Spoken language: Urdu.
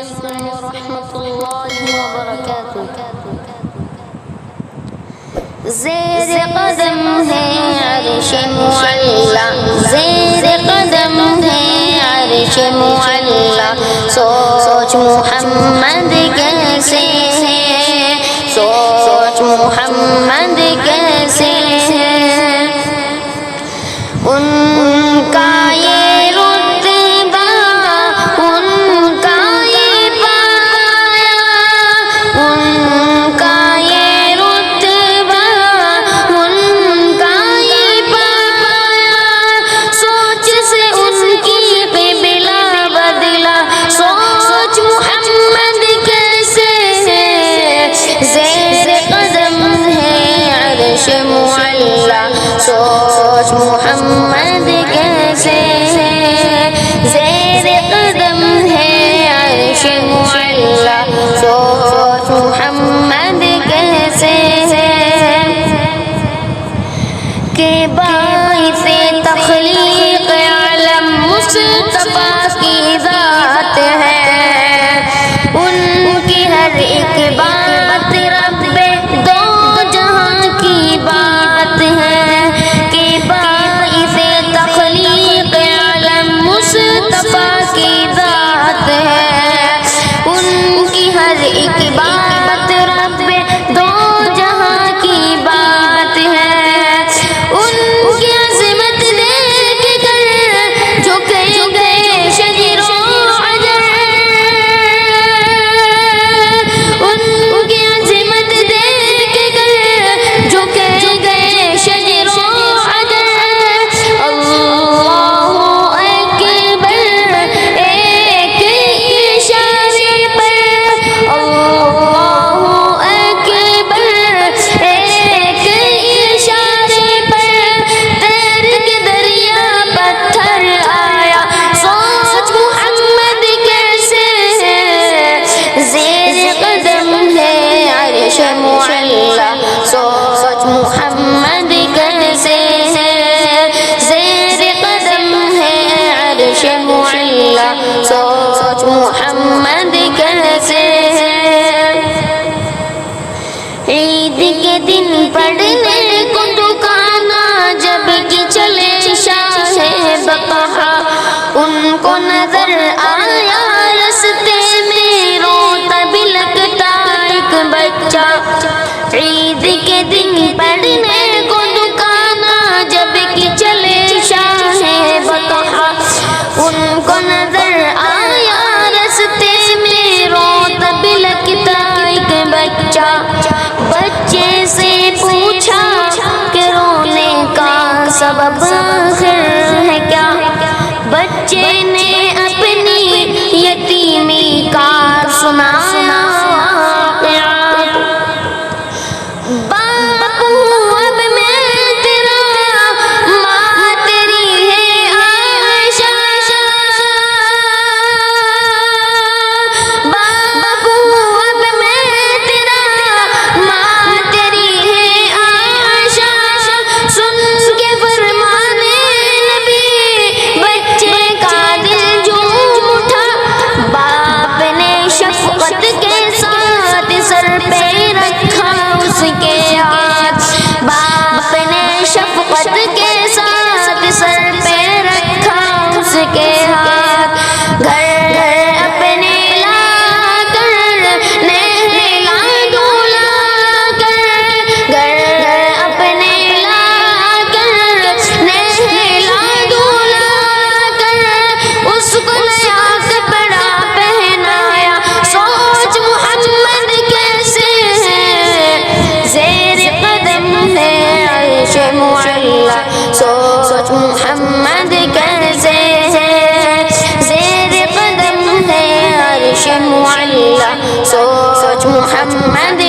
علیکم ورحمۃ اللہ وبرکاتہ۔ زیر قدم ہے عرش معلا، زیر قدم ہے عرش معلا، سوچ محمد کیسے ہے، سوچ محمد کیسے ہے، ان کا یہ رتبہ، ان کا یہ پایا، ان کا یہ رتبہ، ان کا یہ پایا، سوچ سے ان کی قبلہ بدلا، سوچ محمد کیسے ہے، زیر قدم ہے عرش معلا، سوچ محمد کیسے ہے، زیر قدم ہے عرش معلا، سوچ محمد کیسے ہے، کہ باعث تخلیق عالم مصطفیٰ کی ذات ہے، ان کی ہر ایک بات رب دو جہاں کی بات ہے، کہ باعث تخلیق عالم مصطفیٰ کی ذات ہے، ان کی ہر ایک بات رب دو جہاں کی بات ہے، ان کی عظمت دیکھ کر جھکے گئے شجر و حجر، ان کی عظمت دیکھ کر جھکے گئے شجر و حجر، اللہ اکبر ایک اشارے پر، اللہ اکبر ایک اشارے پر، تیر کے دریا پتھر آیا، سوچ محمد کیسے ہے، زیر قدم ہے عرش معلا، سوچ محمد کیسے ہے، زیر قدم ہے عرش معلا، سوچ محمد کیسے ہے، عید کے دن پڑھنے کو دکانہ جب کہ چلے شاہ بقا، ان کو نظر آیا رستے میں روتا بلکتا ایک بچہ، عید کے دن پڑھنے کو دکانہ جب کہ چلے شاہ بقا، ان کو نظر آیا رستے میں روتا بلکتا ایک بچہ، بچے سے پوچھا کہ رونے کا سبب آخر ہے کیا، بچے نے اپنی یتیمی کا سنایا واقعہ، باپ ہوں اب میں تیرا، ماں تیری ہے عائشہ، باپ ہوں اب میں تیرا، ماں تیری ہے عائشہ، سن کے فرمانے نبی بچے کا دل جھوم اٹھا، باپ نے شفقت کے ساتھ سر پہ رکھا اس کے ہاتھ، باپ نے شفقت کے ساتھ سر پہ رکھا اس کے ہاتھ، گھر اپنے لا کر نہلا دھلا کر، گھر اپنے لا کر نہلا دھلا کر، اس کو نیا کپڑا پہنایا، سوچ محمد کیسے ہے، زیر قدم ہے عرش معلا، سوچ محمد کیسے ہے، زیر قدم ہے عرش معلا، سوچ محمد